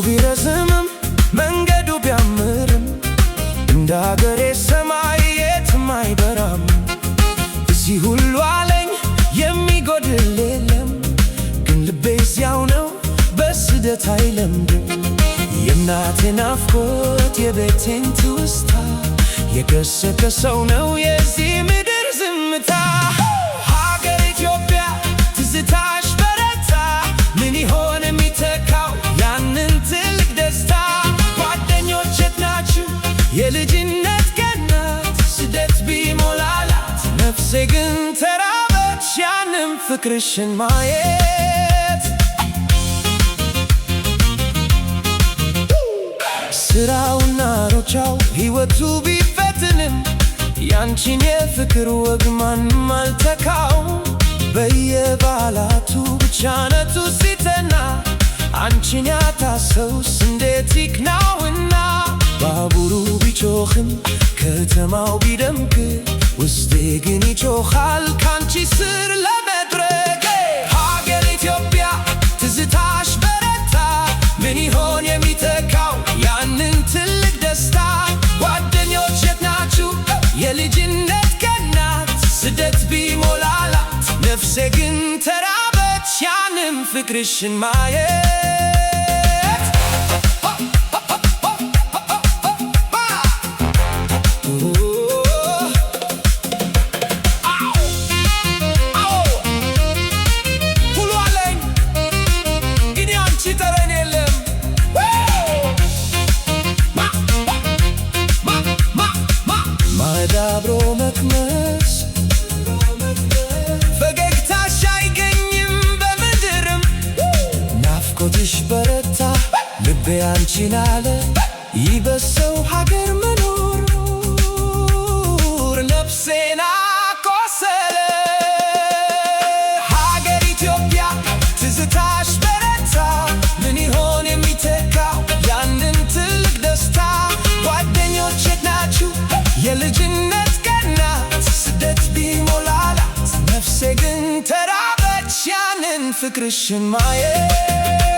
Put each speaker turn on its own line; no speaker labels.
ቢረዝምም መንገዱ ቢያምርም እንደ አገሬ ሰማይ የትም አይበራም። እዚህ ሁሉ አለኝ የሚጎድል የለም፣ ግን ልቤ እዚያው ነው በስደት አይለምድም። የእናቴ ናፍቆት የቤቴን ትውስታ የገሰገሰው ነው የዚህ ምድር ዝምታ። ሀገር ኢትዮጵያ ትዝታሽ በረታ፣ ምን ይሆን የሚተካው ያንን ትልቅ ደስታ? ጓደኞች የት ናችሁ የልጅነት ቀናት? ስደት ቢሞላላት ነፍሴ ግን ተራበች ያንም ፍቅርሽን ማየት። ስራውና ሩጫው ሕይወቱ ቢፈትንም ያንቺን የፍቅር ወግ ማንም አልተካው። በየበዓላቱ ብቻነቱ ሲተና አንቺን ያታሰውስ እንዴት ይቅናውና? ባቡሩ ቢጮኽም ከተማው ቢደምቅ ውስጤ ግን ይጮኻል ካንቺ ስር ለመድረግ። ሀገር ኢትዮጵያ ትዝታሽ በረታ፣ ምን ይሆን የሚተካው ያንን ትልቅ ደስታ? ጓደኞች የት ናችሁ የልጅነት ቀናት? ስደት ቢሞላላት ነፍሴ ግን ተራበች ያንም ፍቅርሽን ማየት። አብሮ መቅመስ ፈገግታሽ አይገኝም በምድርም፣ ናፍቆትሽ በረታ ልቤ አንቺን አለ ይበሰው ሀገር መኖር ነፍሴን አቆሰለ። ሀገር ኢትዮጵያ ትዝታሽ በረታ፣ ምን ይሆን የሚተካው ያንን ትልቅ ደስታ? ጓደኞች የት ናችሁ የልጅነት ቀናት? ስደት ቢሞላላት ነፍሴ ግን ተራበች ያንን ፍቅርሽን ማየት።